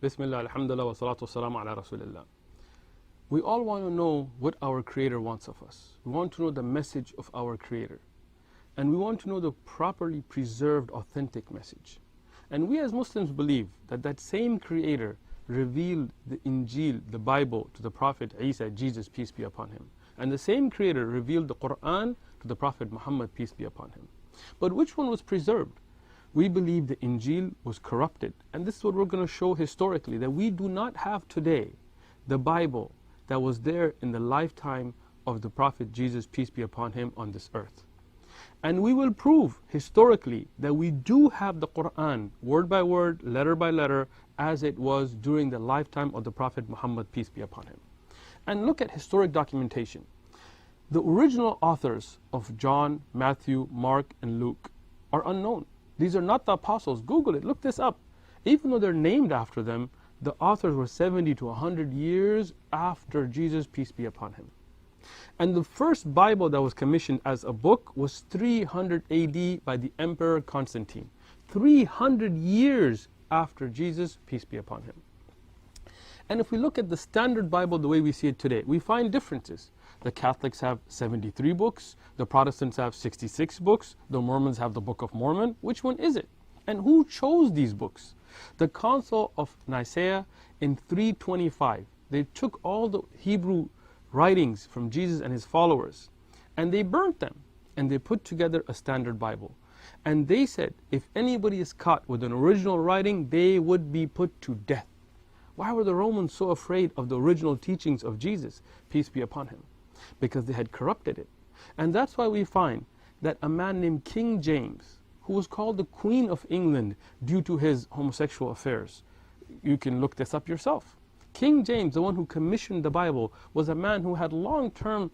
Bismillah, alhamdulillah, wa salatu wa salamu ala rasulillah. We all want to know what our Creator wants of us. We want to know the message of our Creator. And we want to know the properly preserved, authentic message. And we as Muslims believe that that same Creator revealed the Injil, the Bible, to the Prophet Isa, Jesus, peace be upon him. And the same Creator revealed the Quran to the Prophet Muhammad, peace be upon him. But which one was preserved? We believe the Injil was corrupted. And this is what we're going to show historically, that we do not have today the Bible that was there in the lifetime of the Prophet Jesus, peace be upon him, on this earth. And we will prove historically that we do have the Quran, word by word, letter by letter, as it was during the lifetime of the Prophet Muhammad, peace be upon him. And look at historic documentation. The original authors of John, Matthew, Mark, and Luke are unknown. These are not the apostles. Google it, look this up. Even though they're named after them, the authors were 70 to 100 years after Jesus, peace be upon him. And the first Bible that was commissioned as a book was 300 AD by the Emperor Constantine. 300 years after Jesus, peace be upon him. And if we look at the standard Bible the way we see it today, we find differences. The Catholics have 73 books, the Protestants have 66 books, the Mormons have the Book of Mormon. Which one is it? And who chose these books? The Council of Nicaea in 325. They took all the Hebrew writings from Jesus and his followers and they burnt them and they put together a standard Bible. And they said if anybody is caught with an original writing, they would be put to death. Why were the Romans so afraid of the original teachings of Jesus, peace be upon him? Because they had corrupted it. And that's why we find that a man named King James, who was called the Queen of England due to his homosexual affairs. You can look this up yourself. King James, the one who commissioned the Bible, was a man who had long-term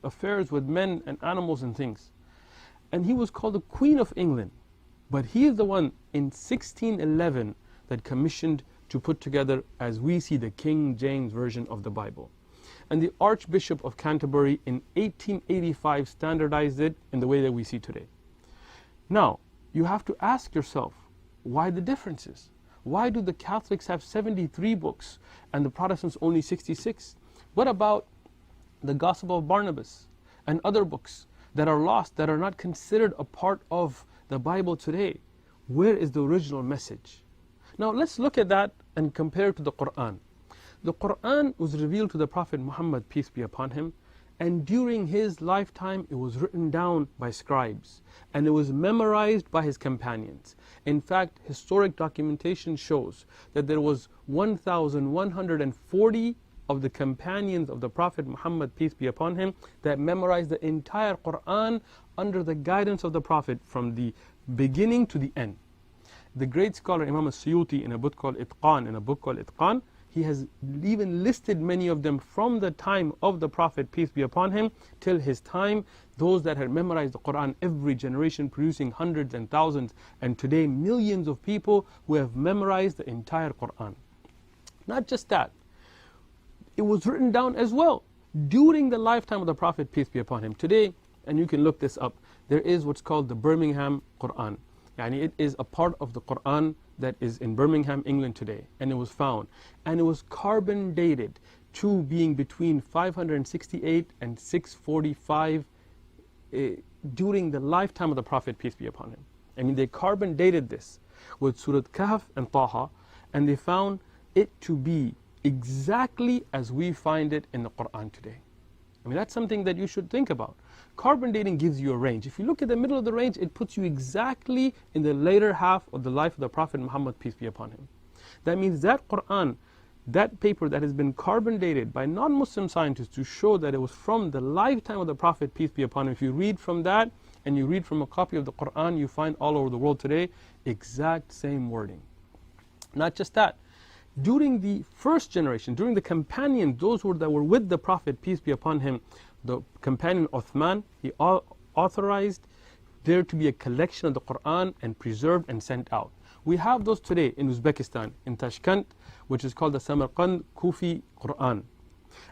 affairs with men and animals and things. And he was called the Queen of England. But he is the one in 1611 that commissioned to put together, as we see, the King James Version of the Bible. And the Archbishop of Canterbury in 1885 standardized it in the way that we see today. Now, you have to ask yourself, why the differences? Why do the Catholics have 73 books and the Protestants only 66? What about the Gospel of Barnabas and other books that are lost, that are not considered a part of the Bible today? Where is the original message? Now let's look at that and compare it to the Quran. The Quran was revealed to the Prophet Muhammad, peace be upon him, and during his lifetime it was written down by scribes and it was memorized by his companions. In fact, historic documentation shows that there was 1,140 of the companions of the Prophet Muhammad, peace be upon him, that memorized the entire Quran under the guidance of the Prophet from the beginning to the end. The great scholar Imam al-Suyuti, in a book called Itqan, he has even listed many of them from the time of the Prophet, peace be upon him, till his time. Those that had memorized the Quran, every generation producing hundreds and thousands, and today millions of people who have memorized the entire Quran. Not just that, it was written down as well during the lifetime of the Prophet, peace be upon him. Today, and you can look this up, there is what's called the Birmingham Quran. Yani it is a part of the Quran that is in Birmingham, England today, and it was found. And it was carbon dated to being between 568 and 645 during the lifetime of the Prophet, peace be upon him. I mean, they carbon dated this with Surah Kahf and Taha, and they found it to be exactly as we find it in the Quran today. I mean, that's something that you should think about. Carbon dating gives you a range. If you look at the middle of the range, it puts you exactly in the later half of the life of the Prophet Muhammad, peace be upon him. That means that Quran, that paper that has been carbon dated by non-Muslim scientists to show that it was from the lifetime of the Prophet, peace be upon him. If you read from that and you read from a copy of the Quran, you find all over the world today exact same wording. Not just that. During the first generation, during the companions, those that were with the Prophet, peace be upon him, the companion Uthman, he authorized there to be a collection of the Quran and preserved and sent out. We have those today in Uzbekistan, in Tashkent, which is called the Samarkand Kufi Quran.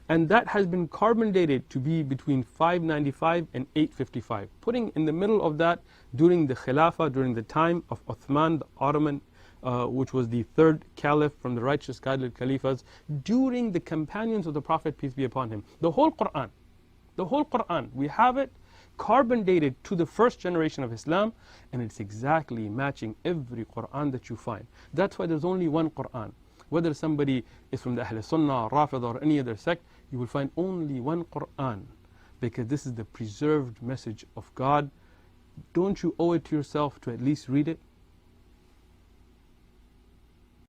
And that has been carbon dated to be between 595 and 855, putting in the middle of that during the Khilafah, during the time of Uthman, the Ottoman which was the third caliph from the righteous guided caliphs, during the companions of the Prophet, peace be upon him. The whole Quran, we have it carbon dated to the first generation of Islam, and it's exactly matching every Quran that you find. That's why there's only one Quran. Whether somebody is from the Ahl Sunnah, Rafid, or any other sect, you will find only one Quran, because this is the preserved message of God. Don't you owe it to yourself to at least read it?